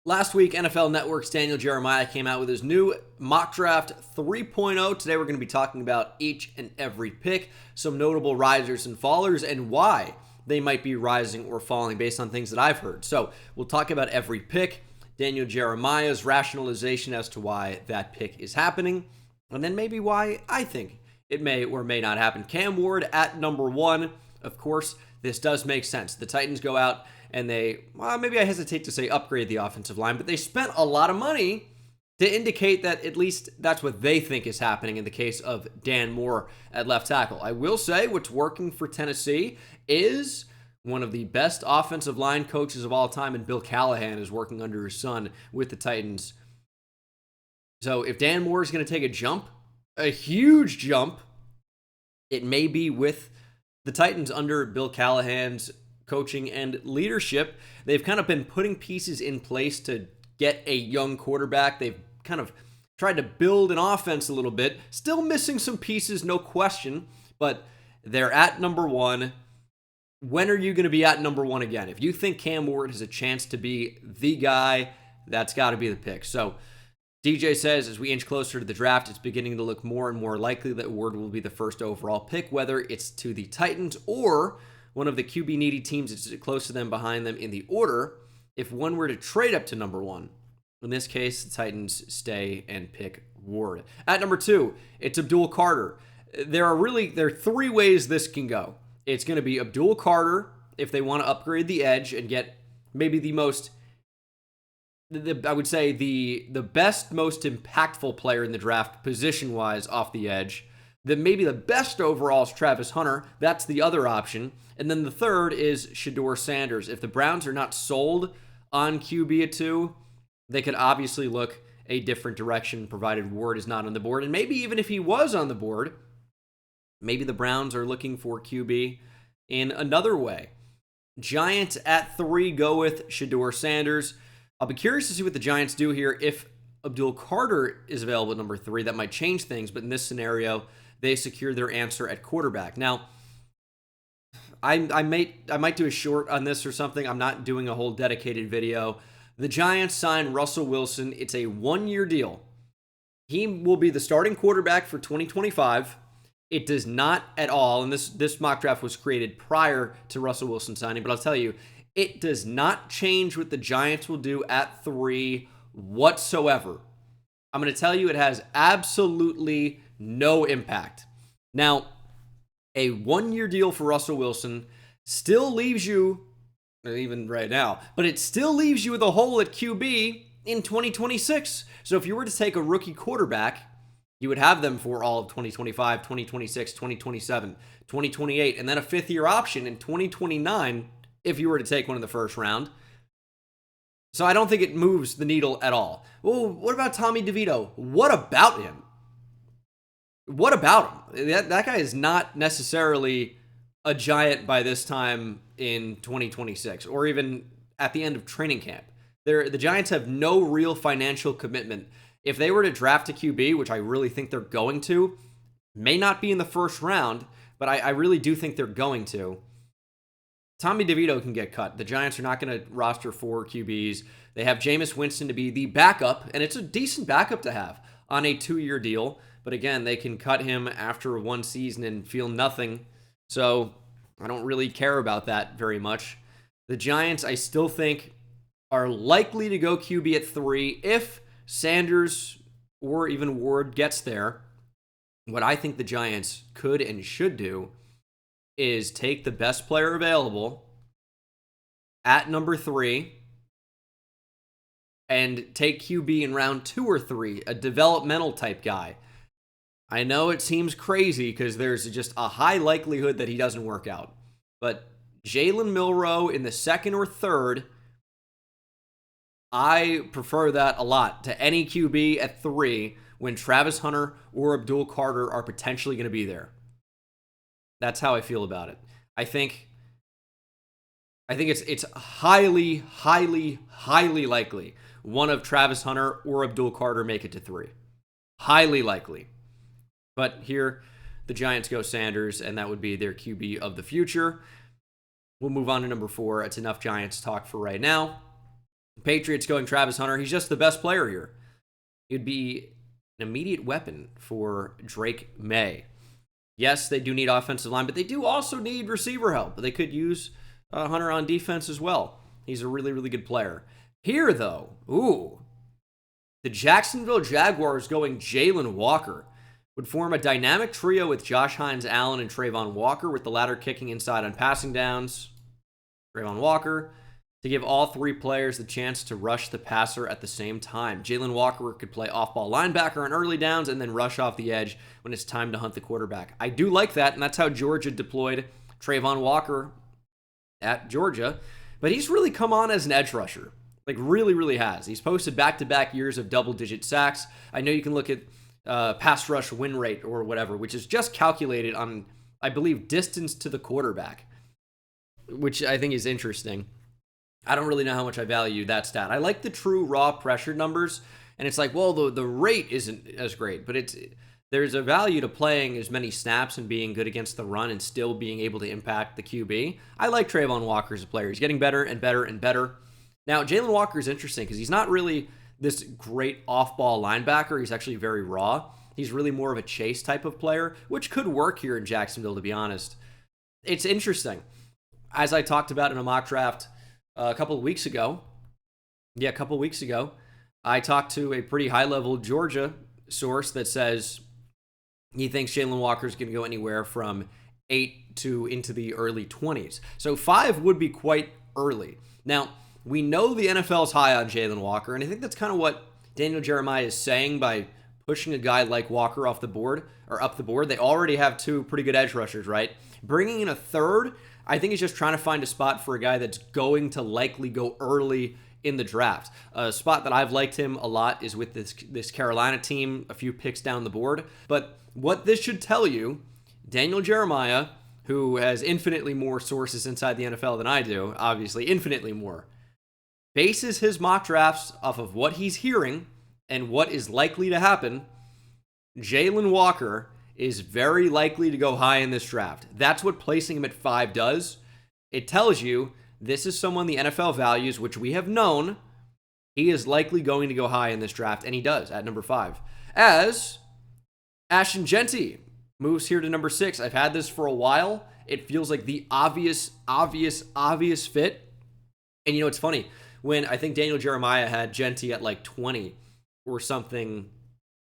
Last week, NFL Network's Daniel Jeremiah came out with his new mock draft 3.0. Today, we're going to be talking about each and every pick, some notable risers and fallers, and why they might be rising or falling based on things that I've heard. So, we'll talk about every pick, Daniel Jeremiah's rationalization as to why that pick is happening, and then maybe why I think it may or may not happen. Cam Ward at number 1. Of course, this does make sense. The Titans go out and they, well, maybe I hesitate to say upgrade the offensive line, but they spent a lot of money to indicate that at least that's what they think is happening in the case of Dan Moore at left tackle. I will say what's working for Tennessee is one of the best offensive line coaches of all time, and Bill Callahan is working under his son with the Titans. So if Dan Moore is going to take a jump, a huge jump, it may be with the Titans under Bill Callahan's coaching and leadership. They've kind of been putting pieces in place to get a young quarterback. They've kind of tried to build an offense a little bit. Still missing some pieces, no question, but they're at number 1. When are you going to be at number 1 again? If you think Cam Ward has a chance to be the guy, that's got to be the pick. So DJ says, as we inch closer to the draft, it's beginning to look more and more likely that Ward will be the first overall pick, whether it's to the Titans or one of the QB needy teams that's close to them behind them in the order. If one were to trade up to number 1, in this case, the Titans stay and pick Ward. At number 2, it's Abdul Carter. There are 3 ways this can go. It's going to be Abdul Carter if they want to upgrade the edge and get maybe the most, I would say the best, most impactful player in the draft position-wise off the edge. Then maybe the best overall is Travis Hunter. That's the other option. And then the third is Shedeur Sanders. If the Browns are not sold on QB at 2, they could obviously look a different direction provided Ward is not on the board. And maybe even if he was on the board, maybe the Browns are looking for QB in another way. Giants at 3 go with Shedeur Sanders. I'll be curious to see what the Giants do here. If Abdul Carter is available at number 3, that might change things. But in this scenario, they secure their answer at quarterback. Now, I might do a short on this or something. I'm not doing a whole dedicated video. The Giants signed Russell Wilson. It's a 1-year deal. He will be the starting quarterback for 2025. It does not at all, and this mock draft was created prior to Russell Wilson signing, but I'll tell you, it does not change what the Giants will do at 3 whatsoever. I'm going to tell you it has absolutely no impact. Now, a 1-year deal for Russell Wilson still leaves you, even right now, but it still leaves you with a hole at QB in 2026. So if you were to take a rookie quarterback, you would have them for all of 2025, 2026, 2027, 2028, and then a 5th-year option in 2029 if you were to take one in the first round. So I don't think it moves the needle at all. Well, what about Tommy DeVito? What about him? What about him? That guy is not necessarily a Giant by this time in 2026 or even at the end of training camp. The Giants have no real financial commitment. If they were to draft a QB, which I really think they're going to, may not be in the first round, but I really do think they're going to, Tommy DeVito can get cut. The Giants are not going to roster 4 QBs. They have Jameis Winston to be the backup, and it's a decent backup to have on a 2-year deal. But again, they can cut him after 1 season and feel nothing. So I don't really care about that very much. The Giants, I still think, are likely to go QB at 3 if Sanders or even Ward gets there. What I think the Giants could and should do is take the best player available at number 3 and take QB in round 2 or 3, a developmental type guy. I know it seems crazy because there's just a high likelihood that he doesn't work out. But Jalen Milroe in the 2nd or 3rd, I prefer that a lot to any QB at 3 when Travis Hunter or Abdul Carter are potentially going to be there. That's how I feel about it. I think it's highly, highly, highly likely one of Travis Hunter or Abdul Carter make it to 3. Highly likely. But here, the Giants go Sanders, and that would be their QB of the future. We'll move on to number 4. It's enough Giants talk for right now. Patriots going Travis Hunter. He's just the best player here. He'd be an immediate weapon for Drake May. Yes, they do need offensive line, but they do also need receiver help. They could use Hunter on defense as well. He's a really, really good player. Here, though, the Jacksonville Jaguars going Jalen Walker would form a dynamic trio with Josh Hines Allen and Trayvon Walker, with the latter kicking inside on passing downs. Trayvon Walker to give all three players the chance to rush the passer at the same time. Jalen Walker could play off-ball linebacker on early downs and then rush off the edge when it's time to hunt the quarterback. I do like that, and that's how Georgia deployed Trayvon Walker at Georgia. But he's really come on as an edge rusher. Like, really, really has. He's posted back-to-back years of double-digit sacks. I know you can look at pass rush win rate or whatever, which is just calculated on, I believe, distance to the quarterback, which I think is interesting. I don't really know how much I value that stat. I like the true raw pressure numbers, and it's like, well, the rate isn't as great, but there's a value to playing as many snaps and being good against the run and still being able to impact the QB. I like Trayvon Walker as a player. He's getting better and better and better. Now, Jalen Walker is interesting because he's not really this great off-ball linebacker. He's actually very raw. He's really more of a chase type of player, which could work here in Jacksonville, to be honest. It's interesting. As I talked about in a mock draft a couple of weeks ago, I talked to a pretty high-level Georgia source that says he thinks Jalen Walker is going to go anywhere from 8 to into the early 20s. So 5 would be quite early. Now, we know the NFL is high on Jalen Walker, and I think that's kind of what Daniel Jeremiah is saying by pushing a guy like Walker off the board or up the board. They already have 2 pretty good edge rushers, right? Bringing in a third, I think he's just trying to find a spot for a guy that's going to likely go early in the draft. A spot that I've liked him a lot is with this Carolina team, a few picks down the board. But what this should tell you, Daniel Jeremiah, who has infinitely more sources inside the NFL than I do, obviously infinitely more, bases his mock drafts off of what he's hearing and what is likely to happen. Jalen Walker is very likely to go high in this draft. That's what placing him at 5 does. It tells you this is someone the NFL values, which we have known. He is likely going to go high in this draft, and he does at number 5. As Ashton Jeanty moves here to number 6. I've had this for a while. It feels like the obvious fit. And you know, it's funny. When I think Daniel Jeremiah had Jeanty at like 20 or something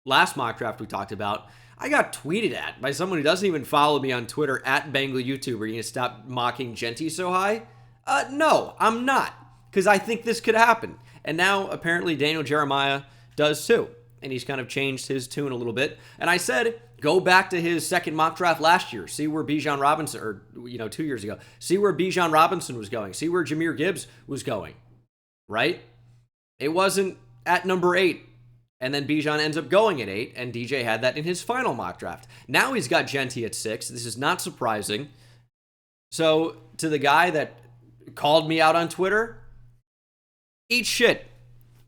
last mock draft we talked about, I got tweeted at by someone who doesn't even follow me on Twitter, at Bengal YouTuber. Are you going to stop mocking Jeanty so high? No, I'm not, because I think this could happen. And now, apparently, Daniel Jeremiah does too. And he's kind of changed his tune a little bit. And I said, go back to his second mock draft last year. See where Bijan Robinson, or 2 years ago. See where Bijan Robinson was going. See where Jahmyr Gibbs was going. Right? It wasn't at number 8. And then Bijan ends up going at 8, and DJ had that in his final mock draft. Now he's got Jeanty at 6. This is not surprising. So, to the guy that called me out on Twitter, eat shit.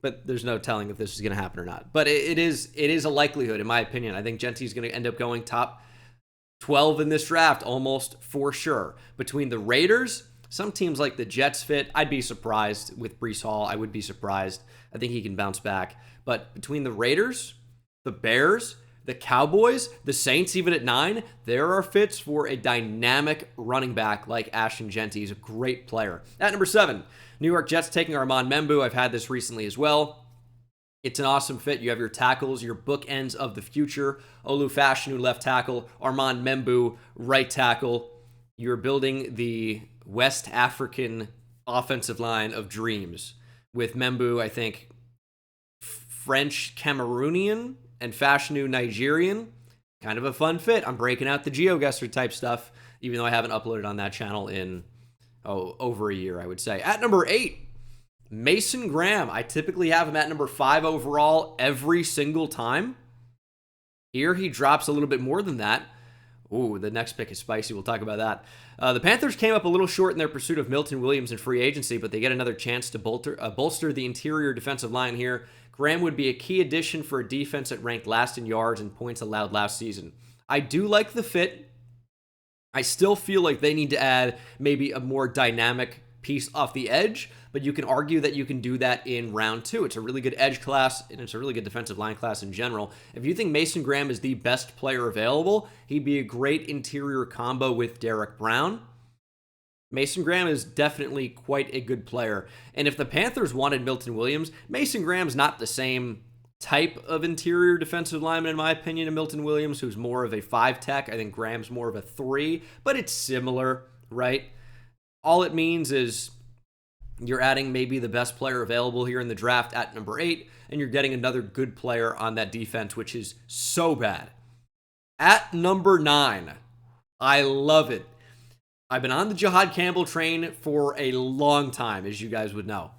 But there's no telling if this is going to happen or not. But it is a likelihood, in my opinion. I think Jeanty's going to end up going top 12 in this draft, almost for sure. Between the Raiders, some teams like the Jets fit. I'd be surprised with Breece Hall. I would be surprised. I think he can bounce back. But between the Raiders, the Bears, the Cowboys, the Saints, even at 9, there are fits for a dynamic running back like Ashton Jeanty. He's a great player. At number 7, New York Jets taking Armand Membu. I've had this recently as well. It's an awesome fit. You have your tackles, your bookends of the future. Olu Fashanu, left tackle. Armand Membu, right tackle. You're building the West African offensive line of dreams. With Membu, I think, French Cameroonian, and Fashanu Nigerian. Kind of a fun fit. I'm breaking out the GeoGuessr type stuff, even though I haven't uploaded on that channel in over a year, I would say. At number 8, Mason Graham. I typically have him at number 5 overall every single time. Here he drops a little bit more than that. Ooh, the next pick is spicy. We'll talk about that. The Panthers came up a little short in their pursuit of Milton Williams in free agency, but they get another chance to bolster the interior defensive line here. Graham would be a key addition for a defense that ranked last in yards and points allowed last season. I do like the fit. I still feel like they need to add maybe a more dynamic piece off the edge, but you can argue that you can do that in round 2. It's a really good edge class, and it's a really good defensive line class in general. If you think Mason Graham is the best player available, he'd be a great interior combo with Derek Brown. Mason Graham is definitely quite a good player. And if the Panthers wanted Milton Williams, Mason Graham's not the same type of interior defensive lineman, in my opinion, to Milton Williams, who's more of a 5-tech. I think Graham's more of a 3, but it's similar, right? All it means is you're adding maybe the best player available here in the draft at number 8, and you're getting another good player on that defense, which is so bad. At number 9, I love it. I've been on the Jihad Campbell train for a long time, as you guys would know.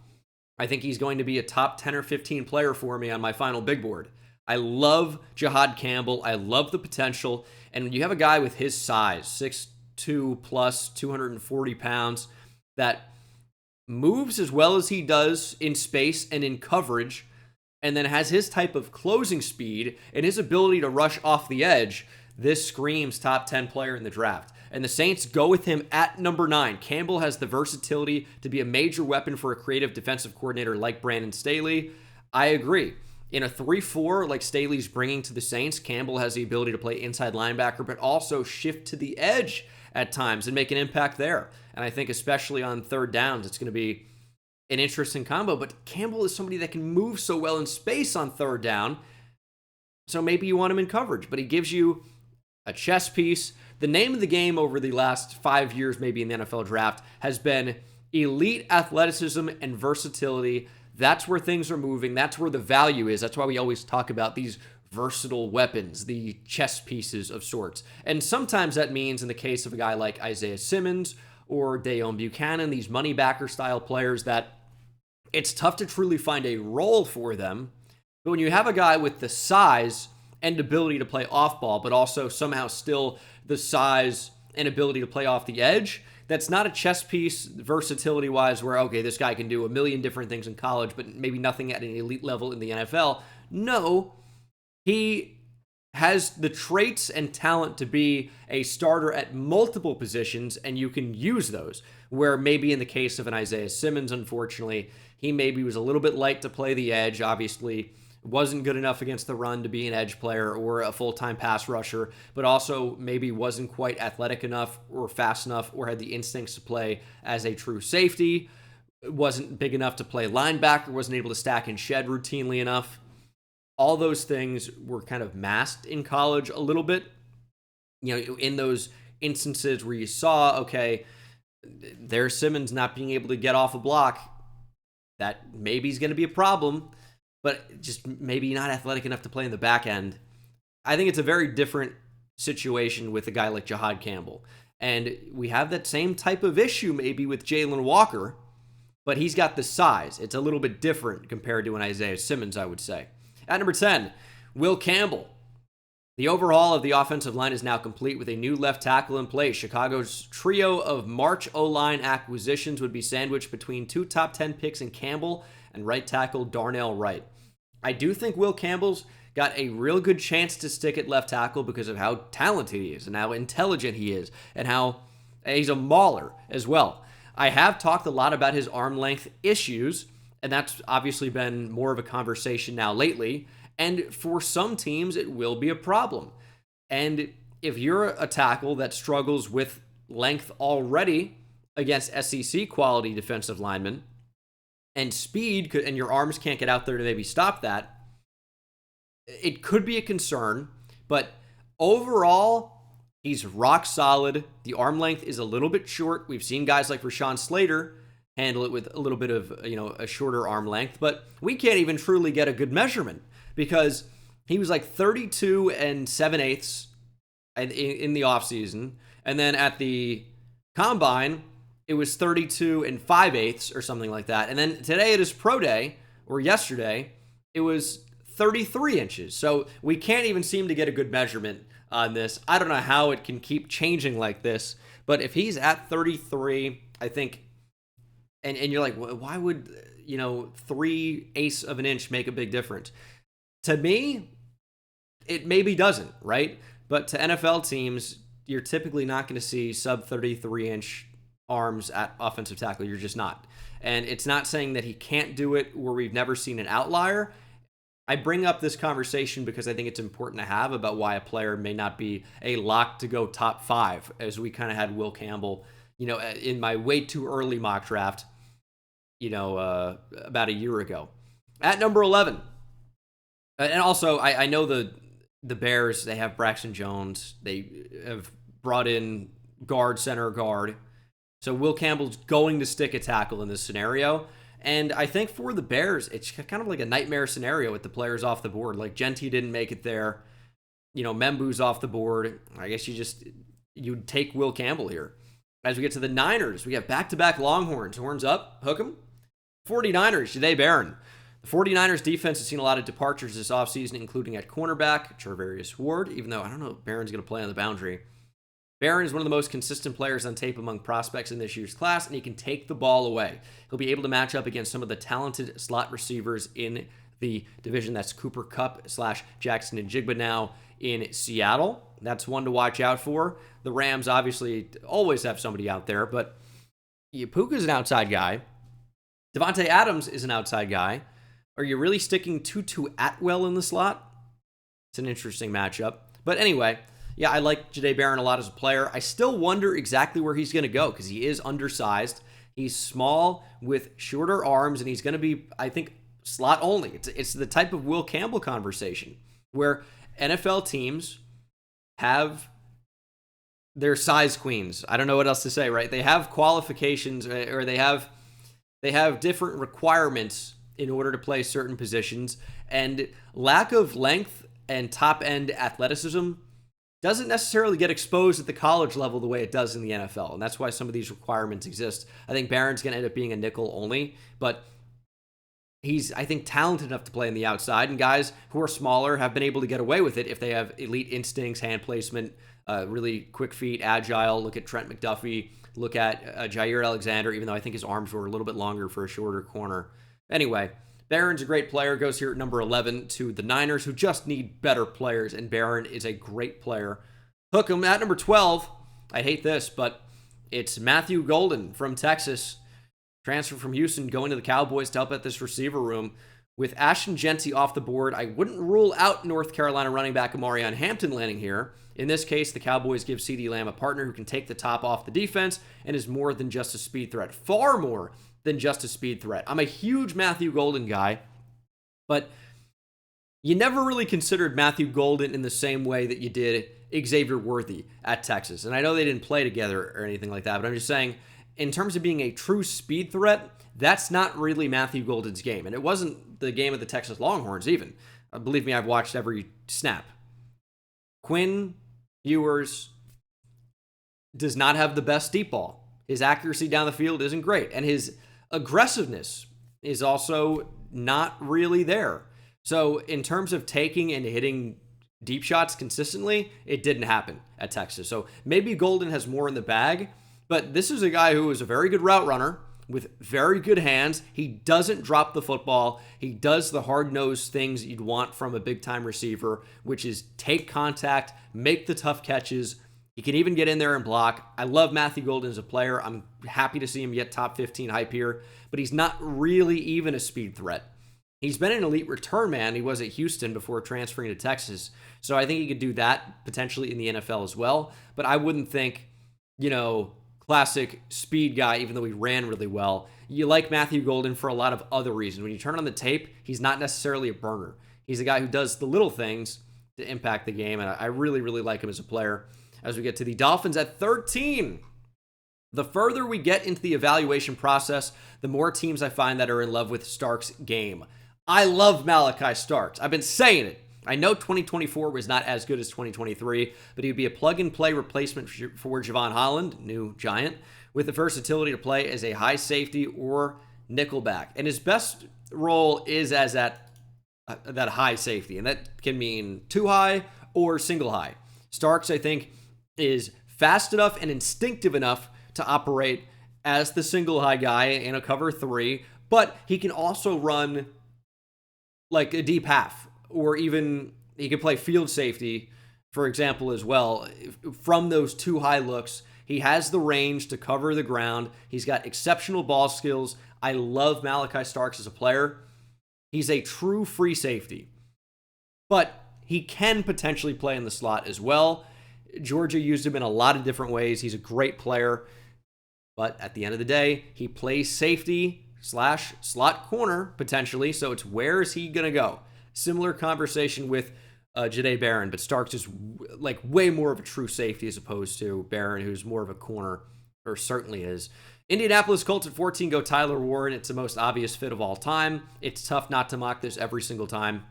I think he's going to be a top 10 or 15 player for me on my final big board. I love Jihad Campbell. I love the potential. And when you have a guy with his size, 6'2 plus, 240 pounds, that moves as well as he does in space and in coverage, and then has his type of closing speed and his ability to rush off the edge, this screams top 10 player in the draft. And the Saints go with him at number 9. Campbell has the versatility to be a major weapon for a creative defensive coordinator like Brandon Staley. I agree. In a 3-4 like Staley's bringing to the Saints, Campbell has the ability to play inside linebacker, but also shift to the edge at times and make an impact there. And I think especially on third downs, it's going to be an interesting combo. But Campbell is somebody that can move so well in space on third down, so maybe you want him in coverage, but he gives you a chess piece. The name of the game over the last 5 years, maybe in the NFL draft, has been elite athleticism and versatility. That's where things are moving. That's where the value is. That's why we always talk about these versatile weapons, the chess pieces of sorts. And sometimes that means, in the case of a guy like Isaiah Simmons or Deone Buchanan, these money backer style players, that it's tough to truly find a role for them. But when you have a guy with the size and ability to play off ball, but also somehow still the size and ability to play off the edge, that's not a chess piece versatility wise where, okay, this guy can do a million different things in college, but maybe nothing at an elite level in the NFL. No, he has the traits and talent to be a starter at multiple positions, and you can use those. Where maybe in the case of an Isaiah Simmons, unfortunately, he maybe was a little bit light to play the edge, obviously wasn't good enough against the run to be an edge player or a full-time pass rusher, but also maybe wasn't quite athletic enough or fast enough or had the instincts to play as a true safety, wasn't big enough to play linebacker, wasn't able to stack and shed routinely enough. All those things were kind of masked in college a little bit. You know, in those instances where you saw, okay, there's Simmons not being able to get off a block, that maybe is going to be a problem, but just maybe not athletic enough to play in the back end. I think it's a very different situation with a guy like Jihad Campbell. And we have that same type of issue maybe with Jalen Walker, but he's got the size. It's a little bit different compared to an Isaiah Simmons, I would say. At number 10, Will Campbell. The overhaul of the offensive line is now complete with a new left tackle in place. Chicago's trio of March O-line acquisitions would be sandwiched between 2 top 10 picks in Campbell and right tackle Darnell Wright. I do think Will Campbell's got a real good chance to stick at left tackle because of how talented he is and how intelligent he is and how he's a mauler as well. I have talked a lot about his arm length issues, and that's obviously been more of a conversation now lately. And for some teams, it will be a problem. And if you're a tackle that struggles with length already against SEC quality defensive linemen, and speed, and your arms can't get out there to maybe stop that, it could be a concern. But overall, he's rock solid. The arm length is a little bit short. We've seen guys like Rashawn Slater handle it with a little bit of, a shorter arm length, but we can't even truly get a good measurement because he was like 32 and 7/8 in the offseason. And then at the combine, it was 32 and 5/8 or something like that. And then today at his pro day, or yesterday, it was 33 inches. So we can't even seem to get a good measurement on this. I don't know how it can keep changing like this, but if he's at 33, I think, and you're like, why would, 3/8 of an inch make a big difference? To me, it maybe doesn't, right? But to NFL teams, you're typically not going to see sub 33 inch arms at offensive tackle. You're just not. And it's not saying that he can't do it where we've never seen an outlier. I bring up this conversation because I think it's important to have about why a player may not be a lock to go top 5, as we kind of had Will Campbell, in my way too early mock draft, about a year ago. At number 11. And also, I know the Bears, they have Braxton Jones. They have brought in center guard. So Will Campbell's going to stick a tackle in this scenario. And I think for the Bears, it's kind of like a nightmare scenario with the players off the board. Like Genti didn't make it there. Membu's off the board. I guess you'd take Will Campbell here. As we get to the Niners, we have back-to-back Longhorns. Horns up, hook 'em. 49ers, Jahdae Barron. The 49ers defense has seen a lot of departures this offseason, including at cornerback, Charvarius Ward, even though I don't know if Barron's going to play on the boundary. Barron is one of the most consistent players on tape among prospects in this year's class, and he can take the ball away. He'll be able to match up against some of the talented slot receivers in the division. That's Cooper Kupp / Jackson and Jigba now in Seattle. That's one to watch out for. The Rams obviously always have somebody out there, but Puka's an outside guy. Devontae Adams is an outside guy. Are you really sticking Tutu Atwell in the slot? It's an interesting matchup. But anyway, yeah, I like Jahdae Barron a lot as a player. I still wonder exactly where he's going to go because he is undersized. He's small with shorter arms, and he's going to be, I think, slot only. It's the type of Will Campbell conversation where NFL teams have their size queens. I don't know what else to say, right? They have qualifications, or they have different requirements in order to play certain positions, and lack of length and top-end athleticism doesn't necessarily get exposed at the college level the way it does in the NFL, and that's why some of these requirements exist. I think Barron's going to end up being a nickel only, but he's, I think, talented enough to play on the outside, and guys who are smaller have been able to get away with it if they have elite instincts, hand placement, really quick feet, agile. Look at Trent McDuffie. Look at Jair Alexander, even though I think his arms were a little bit longer for a shorter corner. Anyway, Barron's a great player, goes here at number 11 to the Niners, who just need better players, and Barron is a great player. Hook him at number 12. I hate this, but it's Matthew Golden from Texas. Transfer from Houston, going to the Cowboys to help at this receiver room. With Ashton Genti off the board, I wouldn't rule out North Carolina running back Amarion Hampton landing here. In this case, the Cowboys give CeeDee Lamb a partner who can take the top off the defense and is more than just a speed threat. Far more than just a speed threat. I'm a huge Matthew Golden guy, but you never really considered Matthew Golden in the same way that you did Xavier Worthy at Texas. And I know they didn't play together or anything like that, but I'm just saying, in terms of being a true speed threat, that's not really Matthew Golden's game. And it wasn't the game of the Texas Longhorns even. Believe me, I've watched every snap. Quinn Ewers does not have the best deep ball. His accuracy down the field isn't great. And his aggressiveness is also not really there. So in terms of taking and hitting deep shots consistently, it didn't happen at Texas. So maybe Golden has more in the bag, but this is a guy who is a very good route runner with very good hands. He doesn't drop the football. He does the hard-nosed things you'd want from a big-time receiver, which is take contact, make the tough catches. He can even get in there and block. I love Matthew Golden as a player. I'm happy to see him get top 15 hype here, but he's not really even a speed threat. He's been an elite return man. He was at Houston before transferring to Texas, so I think he could do that potentially in the NFL as well, but I wouldn't think, classic speed guy, even though he ran really well. You like Matthew Golden for a lot of other reasons. When you turn on the tape, he's not necessarily a burner. He's a guy who does the little things to impact the game, and I really, really like him as a player. As we get to the Dolphins at 13, the further we get into the evaluation process, the more teams I find that are in love with Starks' game. I love Malachi Starks. I've been saying it. I know 2024 was not as good as 2023, but he would be a plug-and-play replacement for Javon Holland, new Giant, with the versatility to play as a high safety or nickelback. And his best role is as that high safety, and that can mean two high or single high. Starks, I think, is fast enough and instinctive enough to operate as the single high guy in a cover three, but he can also run like a deep half, or even he could play field safety, for example, as well. From those two high looks, He has the range to cover the ground. He's got exceptional ball skills. I love Malachi Starks as a player. He's a true free safety, but he can potentially play in the slot as well. Georgia used him in a lot of different ways. He's a great player, but at the end of the day, he plays safety / slot corner potentially, so it's where is he going to go? Similar conversation with Jahdae Barron, but Starks is like way more of a true safety as opposed to Barron, who's more of a corner, or certainly is. Indianapolis Colts at 14 go Tyler Warren. It's the most obvious fit of all time. It's tough not to mock this every single time.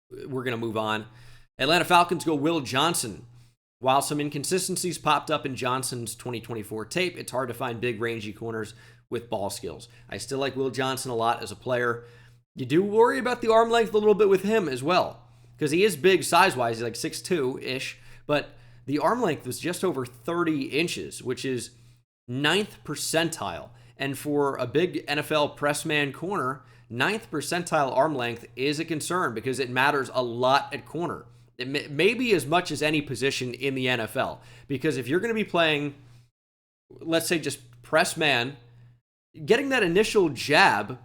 We're going to move on. Atlanta Falcons go Will Johnson. While some inconsistencies popped up in Johnson's 2024 tape, it's hard to find big, rangy corners with ball skills. I still like Will Johnson a lot as a player. You do worry about the arm length a little bit with him as well, because he is big size-wise. He's like 6'2"-ish, but the arm length was just over 30 inches, which is 9th percentile. And for a big NFL press man corner, 9th percentile arm length is a concern because it matters a lot at corner. It may be as much as any position in the NFL, because if you're going to be playing, let's say just press man, getting that initial jab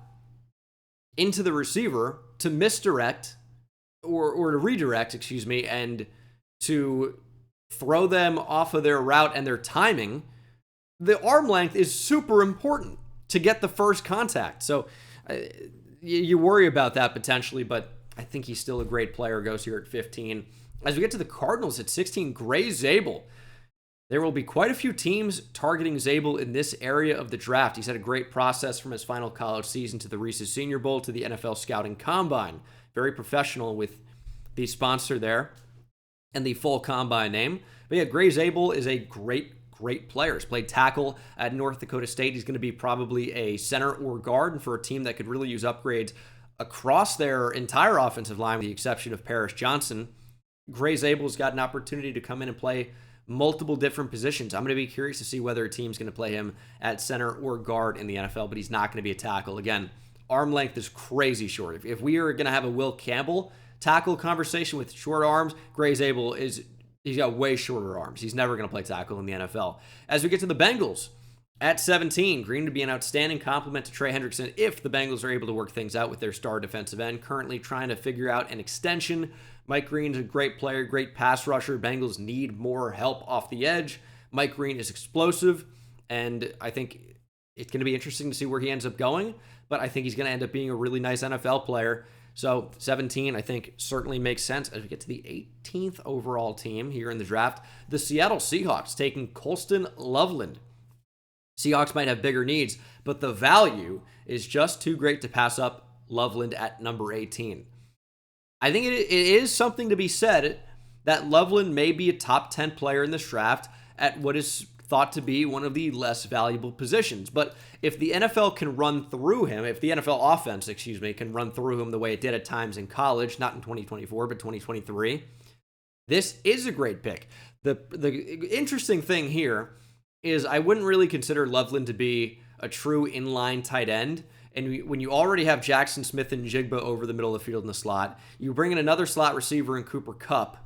into the receiver to misdirect or to redirect, and to throw them off of their route and their timing, the arm length is super important to get the first contact. So you worry about that potentially, but I think he's still a great player. Goes here at 15. As we get to the Cardinals at 16, Gray Zabel. There will be quite a few teams targeting Zabel in this area of the draft. He's had a great process from his final college season to the Reese's Senior Bowl to the NFL Scouting Combine. Very professional with the sponsor there and the full combine name. But yeah, Gray Zabel is a great player. He's played tackle at North Dakota State. He's going to be probably a center or guard, and for a team that could really use upgrades across their entire offensive line, with the exception of Paris Johnson, Gray Zabel's got an opportunity to come in and play multiple different positions. I'm going to be curious to see whether a team's going to play him at center or guard in the NFL, but he's not going to be a tackle. Again, arm length is crazy short. If we are going to have a Will Campbell tackle conversation with short arms, Gray Zabel he's got way shorter arms. He's never going to play tackle in the NFL. As we get to the Bengals, at 17, Green would be an outstanding complement to Trey Hendrickson if the Bengals are able to work things out with their star defensive end, currently trying to figure out an extension. Mike Green's a great player, great pass rusher. Bengals need more help off the edge. Mike Green is explosive, and I think it's going to be interesting to see where he ends up going, but I think he's going to end up being a really nice NFL player. So 17, I think, certainly makes sense. As we get to the 18th overall team here in the draft, the Seattle Seahawks taking Colston Loveland. Seahawks might have bigger needs, but the value is just too great to pass up Loveland at number 18. I think it is something to be said that Loveland may be a top 10 player in this draft at what is thought to be one of the less valuable positions. But if the NFL can run through him, if the NFL offense, can run through him the way it did at times in college, not in 2024, but 2023, this is a great pick. The interesting thing here is I wouldn't really consider Loveland to be a true inline tight end. And when you already have Jackson Smith and Jigba over the middle of the field in the slot, you bring in another slot receiver in Cooper Kupp,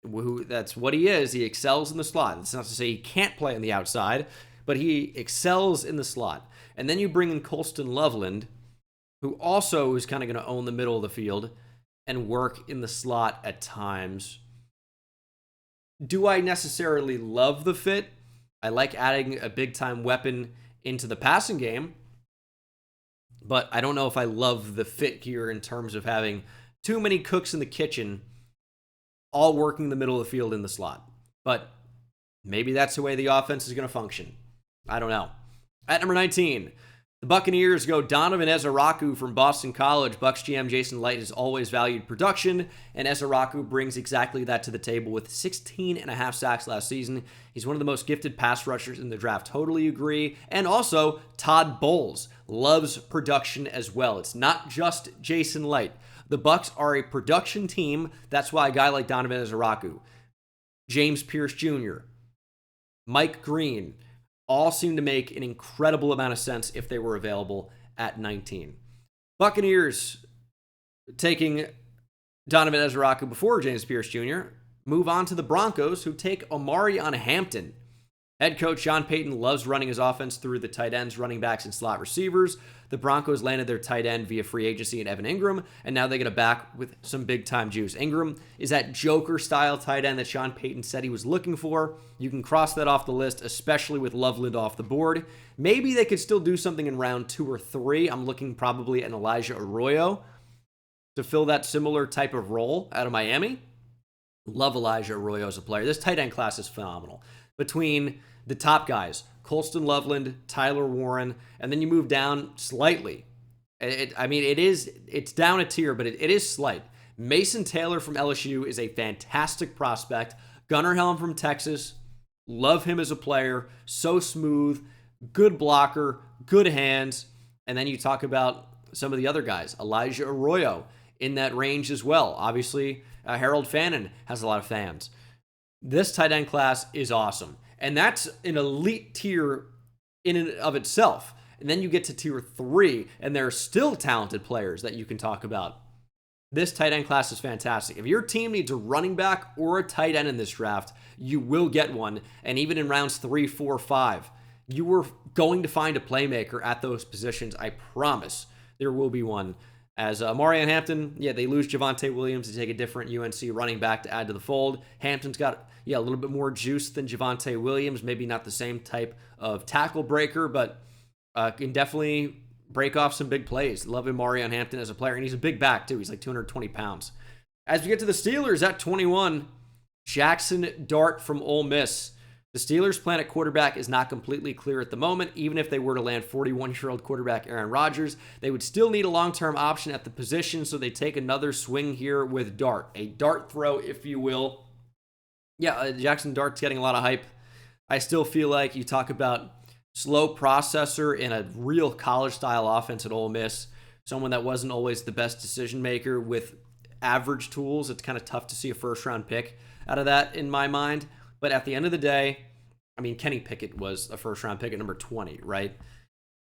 who that's what he is. He excels in the slot. That's not to say he can't play on the outside, but he excels in the slot. And then you bring in Colston Loveland, who also is kind of going to own the middle of the field and work in the slot at times. Do I necessarily love the fit? I like adding a big-time weapon into the passing game, but I don't know if I love the fit here in terms of having too many cooks in the kitchen all working the middle of the field in the slot. But maybe that's the way the offense is going to function. I don't know. At number 19, the Buccaneers go Donovan Ezaraku from Boston College. Bucs GM Jason Light has always valued production, and Ezaraku brings exactly that to the table with 16 and a half sacks last season. He's one of the most gifted pass rushers in the draft. Totally agree. And also, Todd Bowles loves production as well. It's not just Jason Light. The Bucs are a production team. That's why a guy like Donovan Ezaraku, James Pierce Jr., Mike Green, all seem to make an incredible amount of sense if they were available at 19. Buccaneers taking Donovan Ezaraku before James Pierce Jr. move on to the Broncos, who take Omarion Hampton. Head coach Sean Payton loves running his offense through the tight ends, running backs, and slot receivers. The Broncos landed their tight end via free agency in Evan Ingram, and now they get a back with some big-time juice. Ingram is that Joker-style tight end that Sean Payton said he was looking for. You can cross that off the list, especially with Loveland off the board. Maybe they could still do something in round 2 or 3. I'm looking probably at Elijah Arroyo to fill that similar type of role out of Miami. Love Elijah Arroyo as a player. This tight end class is phenomenal. Between the top guys, Colston Loveland, Tyler Warren, and then you move down slightly. It's down a tier, but it is slight. Mason Taylor from LSU is a fantastic prospect. Gunnar Helm from Texas, love him as a player. So smooth, good blocker, good hands. And then you talk about some of the other guys. Elijah Arroyo in that range as well. Obviously, Harold Fannin has a lot of fans. This tight end class is awesome. And that's an elite tier in and of itself. And then you get to tier 3, and there are still talented players that you can talk about. This tight end class is fantastic. If your team needs a running back or a tight end in this draft, you will get one. And even in rounds 3, 4, 5, you are going to find a playmaker at those positions. I promise there will be one. As Omarion Hampton, they lose Javonte Williams to take a different UNC running back to add to the fold. Hampton's got, a little bit more juice than Javonte Williams. Maybe not the same type of tackle breaker, but can definitely break off some big plays. Love Omarion Hampton as a player, and he's a big back, too. He's like 220 pounds. As we get to the Steelers at 21, Jackson Dart from Ole Miss. The Steelers' plan at quarterback is not completely clear at the moment. Even if they were to land 41-year-old quarterback Aaron Rodgers, they would still need a long-term option at the position, so they take another swing here with Dart. A dart throw, if you will. Jackson Dart's getting a lot of hype. I still feel like you talk about slow processor in a real college-style offense at Ole Miss, someone that wasn't always the best decision-maker with average tools. It's kind of tough to see a first-round pick out of that in my mind. But at the end of the day, Kenny Pickett was a first-round pick at number 20, right?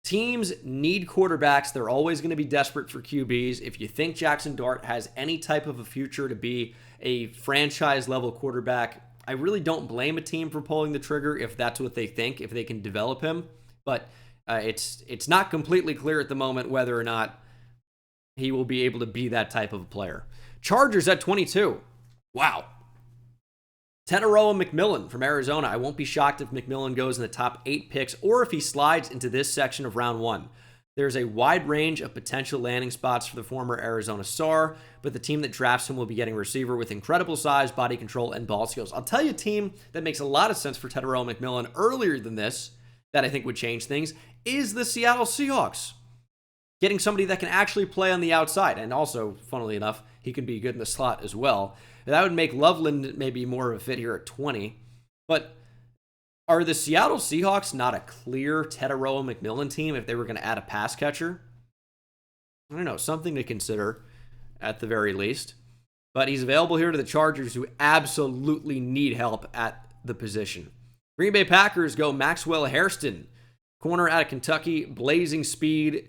Teams need quarterbacks. They're always going to be desperate for QBs. If you think Jackson Dart has any type of a future to be a franchise-level quarterback, I really don't blame a team for pulling the trigger if that's what they think, if they can develop him. But it's not completely clear at the moment whether or not he will be able to be that type of a player. Chargers at 22. Wow. Teteroa McMillan from Arizona. I won't be shocked if McMillan goes in the top 8 picks or if he slides into this section of round 1. There's a wide range of potential landing spots for the former Arizona star, but the team that drafts him will be getting a receiver with incredible size, body control, and ball skills. I'll tell you a team that makes a lot of sense for Teteroa McMillan earlier than this that I think would change things is the Seattle Seahawks. Getting somebody that can actually play on the outside, and also, funnily enough, he can be good in the slot as well. That would make Loveland maybe more of a fit here at 20. But are the Seattle Seahawks not a clear Teteroa McMillan team if they were going to add a pass catcher? I don't know, something to consider at the very least. But he's available here to the Chargers, who absolutely need help at the position. Green Bay Packers go Maxwell Hairston, corner out of Kentucky, blazing speed,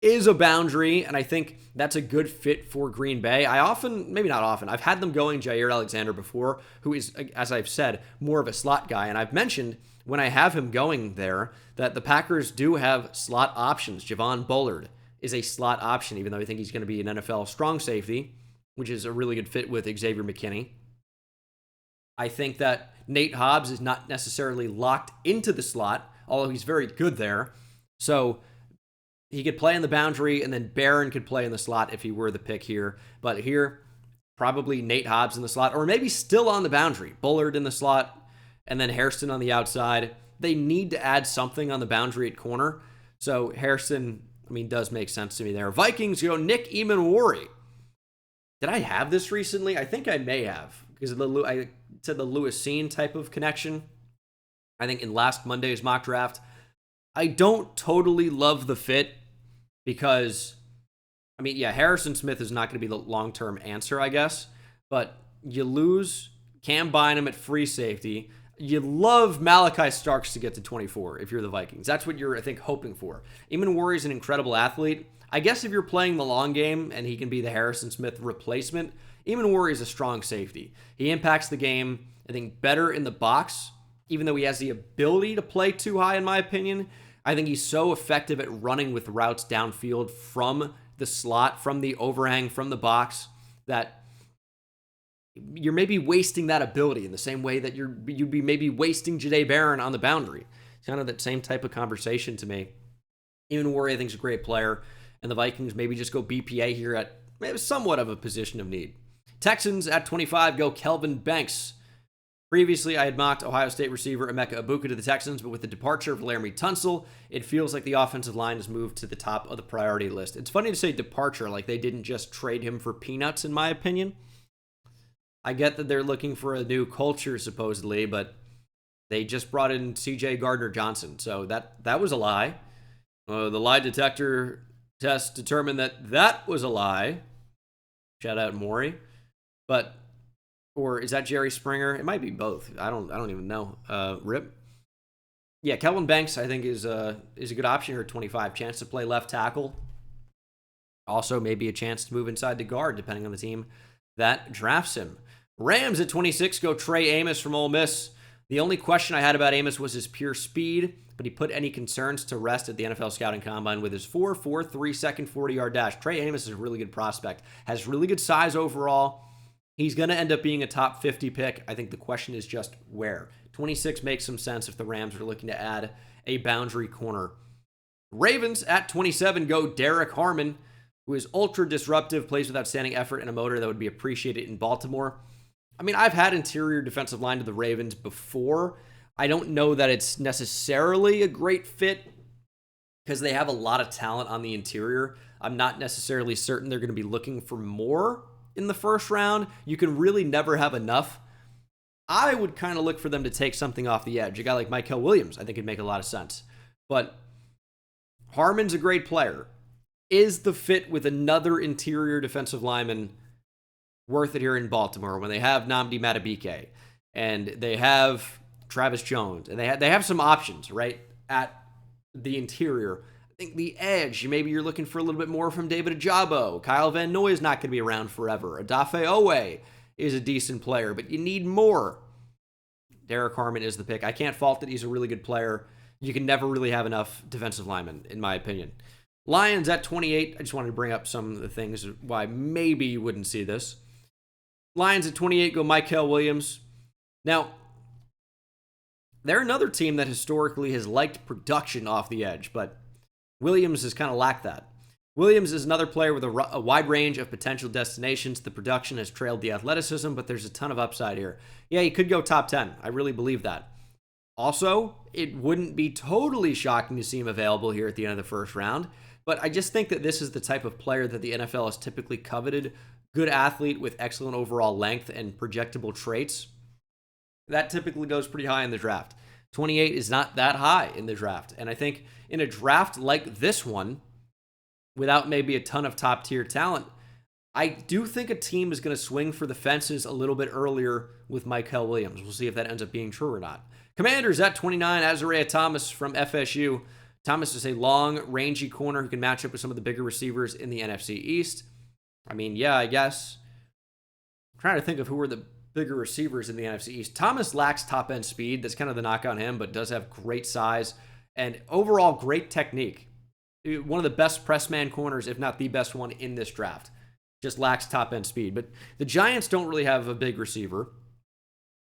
is a boundary, and I think that's a good fit for Green Bay. I've had them going Jair Alexander before, who is, as I've said, more of a slot guy, and I've mentioned when I have him going there that the Packers do have slot options. Javon Bullard is a slot option, even though I think he's going to be an NFL strong safety, which is a really good fit with Xavier McKinney. I think that Nate Hobbs is not necessarily locked into the slot, although he's very good there. So he could play in the boundary, and then Barron could play in the slot if he were the pick here. But here, probably Nate Hobbs in the slot, or maybe still on the boundary. Bullard in the slot, and then Hairston on the outside. They need to add something on the boundary at corner. So Hairston, does make sense to me there. Vikings go Nick Eamon-Wari. Did I have this recently? I think I may have, because I said the Lewis Cine type of connection. I think in last Monday's mock draft. I don't totally love the fit because, Harrison Smith is not going to be the long-term answer, I guess. But you lose Cam Bynum at free safety. You love Malachi Starks to get to 24 if you're the Vikings. That's what you're, I think, hoping for. Eamon-Wari is an incredible athlete. I guess if you're playing the long game and he can be the Harrison Smith replacement, Eamon Warrior is a strong safety. He impacts the game, I think, better in the box, even though he has the ability to play too high, in my opinion. I think he's so effective at running with routes downfield from the slot, from the overhang, from the box, that you're maybe wasting that ability in the same way that you'd be maybe wasting Jahdae Barron on the boundary. It's kind of that same type of conversation to me. Eamon Warrior, I think, is a great player, and the Vikings maybe just go BPA here at maybe somewhat of a position of need. Texans at 25 go Kelvin Banks. Previously, I had mocked Ohio State receiver Emeka Egbuka to the Texans, but with the departure of Laramie Tunsil, it feels like the offensive line has moved to the top of the priority list. It's funny to say departure, like they didn't just trade him for peanuts, in my opinion. I get that they're looking for a new culture, supposedly, but they just brought in C.J. Gardner-Johnson, so that was a lie. The lie detector test determined that was a lie. Shout out Maury. But, or is that Jerry Springer? It might be both. I don't even know. Rip. Yeah, Kelvin Banks, I think, is a good option here at 25. Chance to play left tackle. Also, maybe a chance to move inside to guard, depending on the team that drafts him. Rams at 26 go Trey Amos from Ole Miss. The only question I had about Amos was his pure speed, but he put any concerns to rest at the NFL Scouting Combine with his 4.43 3-second 40-yard dash. Trey Amos is a really good prospect. Has really good size overall. He's going to end up being a top 50 pick. I think the question is just where. 26 makes some sense if the Rams are looking to add a boundary corner. Ravens at 27 go Derek Harmon, who is ultra disruptive, plays with outstanding effort and a motor that would be appreciated in Baltimore. I mean, I've had interior defensive line to the Ravens before. I don't know that it's necessarily a great fit because they have a lot of talent on the interior. I'm not necessarily certain they're going to be looking for more in the first round. You can really never have enough. I would kind of look for them to take something off the edge. A guy like Mykel Williams, I think, would make a lot of sense. But Harmon's a great player. Is the fit with another interior defensive lineman worth it here in Baltimore when they have Nnamdi Madubuike and they have Travis Jones and they have some options, right, at the interior? I think the edge, maybe you're looking for a little bit more from David Ajabo. Kyle Van Noy is not going to be around forever. Adafe Owe is a decent player, but you need more. Derek Harmon is the pick. I can't fault that he's a really good player. You can never really have enough defensive linemen, in my opinion. Lions at 28. I just wanted to bring up some of the things why maybe you wouldn't see this. Lions at 28 go Mykel Williams. Now, they're another team that historically has liked production off the edge, but Williams has kind of lacked that. Williams is another player with a wide range of potential destinations. The production has trailed the athleticism, but there's a ton of upside here. Yeah, he could go top 10. I really believe that. Also, it wouldn't be totally shocking to see him available here at the end of the first round, but I just think that this is the type of player that the NFL has typically coveted. Good athlete with excellent overall length and projectable traits. That typically goes pretty high in the draft. 28 is not that high in the draft. And I think in a draft like this one, without maybe a ton of top tier talent, I do think a team is going to swing for the fences a little bit earlier with Mykel Williams. We'll see if that ends up being true or not. Commanders at 29, Azariah Thomas from FSU. Thomas is a long, rangy corner who can match up with some of the bigger receivers in the NFC East. I mean, yeah, I guess. I'm trying to think of who were the bigger receivers in the NFC East. Thomas lacks top-end speed. That's kind of the knock on him, but does have great size and overall great technique. One of the best press man corners, if not the best one in this draft. Just lacks top-end speed. But the Giants don't really have a big receiver.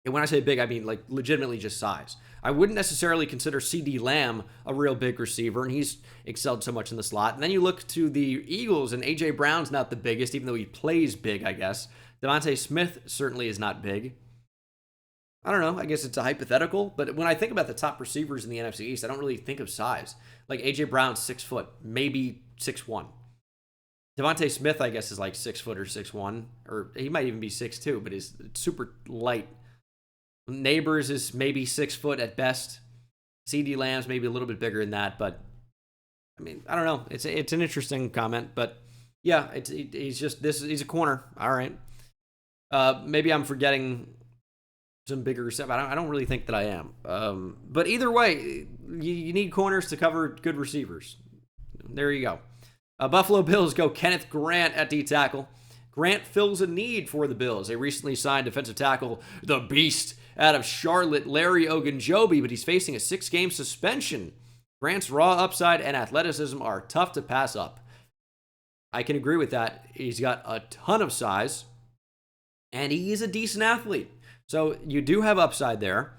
And when I say big, I mean like legitimately just size. I wouldn't necessarily consider CeeDee Lamb a real big receiver, and he's excelled so much in the slot. And then you look to the Eagles, and A.J. Brown's not the biggest, even though he plays big, I guess. Devontae Smith certainly is not big. I don't know. I guess it's a hypothetical. But when I think about the top receivers in the NFC East, I don't really think of size. Like A.J. Brown's 6 foot, maybe 6'1". Devontae Smith, I guess, is like 6 foot or 6'1", or he might even be 6'2", but he's super light. Neighbors is maybe 6 foot at best. CeeDee Lamb's maybe a little bit bigger than that, but I mean, I don't know. It's an interesting comment, but yeah, he's a corner. All right. Maybe I'm forgetting some bigger stuff. I don't really think that I am. But either way, you need corners to cover good receivers. There you go. Buffalo Bills go Kenneth Grant at D tackle. Grant fills a need for the Bills. They recently signed defensive tackle, the Beast, out of Charlotte, Larry Ogunjobi, but he's facing a 6-game suspension. Grant's raw upside and athleticism are tough to pass up. I can agree with that. He's got a ton of size, and he is a decent athlete. So you do have upside there.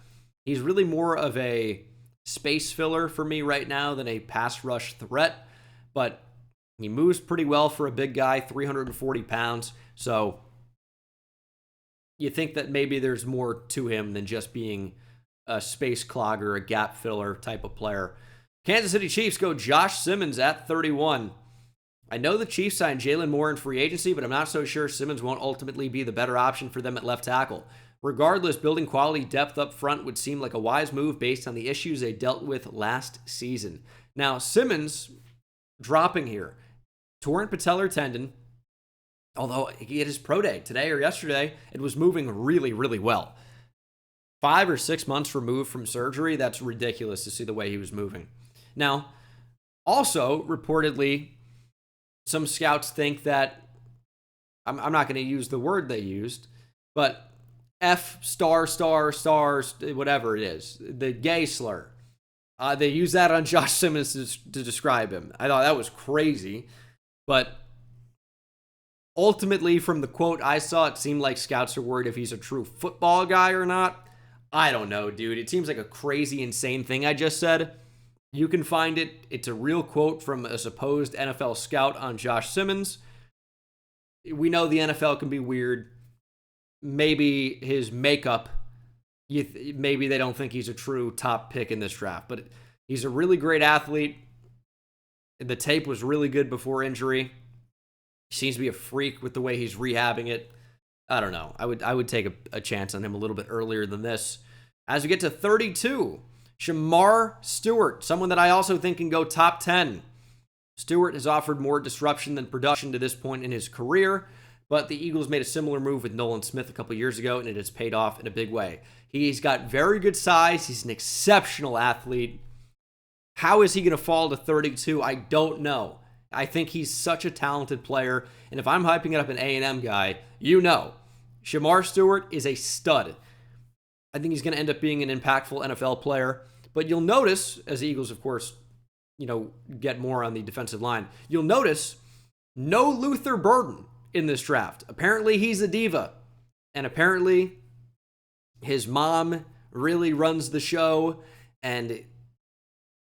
He's really more of a space filler for me right now than a pass rush threat, but he moves pretty well for a big guy, 340 pounds. So you think that maybe there's more to him than just being a space clogger, a gap filler type of player. Kansas City Chiefs go Josh Simmons at 31. I know the Chiefs signed Jalen Moore in free agency, but I'm not so sure Simmons won't ultimately be the better option for them at left tackle. Regardless, building quality depth up front would seem like a wise move based on the issues they dealt with last season. Now, Simmons dropping here. Torn patellar tendon, although he had his pro day today or yesterday, it was moving really, really well. 5 or 6 months removed from surgery, that's ridiculous to see the way he was moving. Now, also, reportedly, some scouts think that, I'm not going to use the word they used, but F star, whatever it is, the gay slur. They use that on Josh Simmons to describe him. I thought that was crazy, but ultimately, from the quote I saw, it seemed like scouts are worried if he's a true football guy or not. I don't know, dude. It seems like a crazy, insane thing I just said. You can find it. It's a real quote from a supposed NFL scout on Josh Simmons. We know the NFL can be weird. Maybe his makeup, maybe they don't think he's a true top pick in this draft, but he's a really great athlete. The tape was really good before injury. He seems to be a freak with the way he's rehabbing it. I don't know. I would take a chance on him a little bit earlier than this. As we get to 32, Shamar Stewart, someone that I also think can go top 10. Stewart has offered more disruption than production to this point in his career, but the Eagles made a similar move with Nolan Smith a couple years ago, and it has paid off in a big way. He's got very good size. He's an exceptional athlete. How is he going to fall to 32? I don't know. I think he's such a talented player, and if I'm hyping it up an A&M guy, you know, Shamar Stewart is a stud. I think he's going to end up being an impactful NFL player. But you'll notice, as the Eagles, of course, get more on the defensive line, you'll notice no Luther Burden in this draft. Apparently, he's a diva. And apparently, his mom really runs the show. And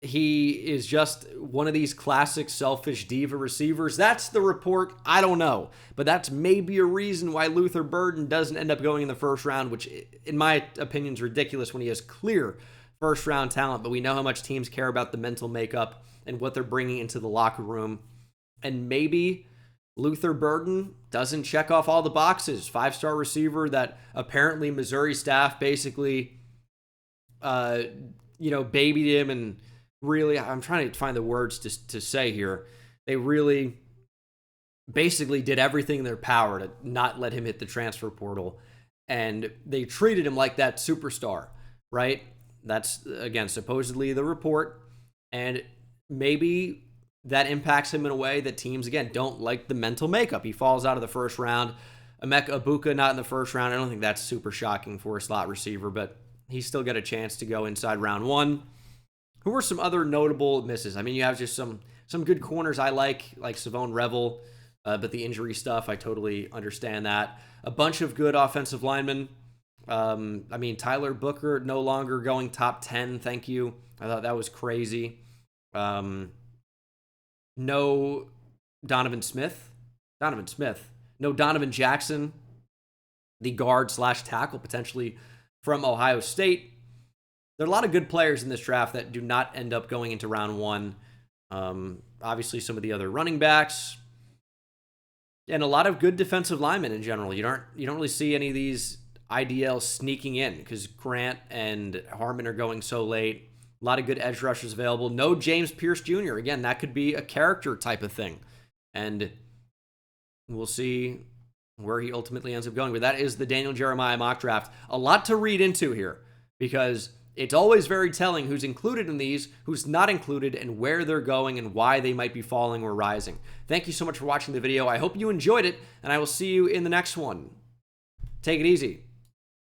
he is just one of these classic selfish diva receivers. That's the report. I don't know. But that's maybe a reason why Luther Burden doesn't end up going in the first round, which in my opinion is ridiculous when he has clear first round talent. But we know how much teams care about the mental makeup and what they're bringing into the locker room. And maybe Luther Burden doesn't check off all the boxes. 5-star receiver that apparently Missouri staff basically, babied him and really, I'm trying to find the words to say here. They really basically did everything in their power to not let him hit the transfer portal. And they treated him like that superstar, right? That's, again, supposedly the report. And maybe that impacts him in a way that teams, again, don't like the mental makeup. He falls out of the first round. Emeka Ibuka not in the first round. I don't think that's super shocking for a slot receiver, but he's still got a chance to go inside round 1. Who are some other notable misses? I mean, you have just some good corners I like Savone Revel, but the injury stuff, I totally understand that. A bunch of good offensive linemen. Tyler Booker no longer going top 10, thank you. I thought that was crazy. No Donovan Smith. No Donovan Jackson, the guard/tackle potentially from Ohio State. There are a lot of good players in this draft that do not end up going into round 1. Obviously, some of the other running backs, and a lot of good defensive linemen in general. You don't really see any of these IDLs sneaking in because Grant and Harmon are going so late. A lot of good edge rushers available. No James Pierce Jr. Again, that could be a character type of thing, and we'll see where he ultimately ends up going. But that is the Daniel Jeremiah mock draft. A lot to read into here because It's always very telling who's included in these, who's not included, and where they're going and why they might be falling or rising. Thank you so much for watching the video. I hope you enjoyed it, and I will see you in the next one. Take it easy.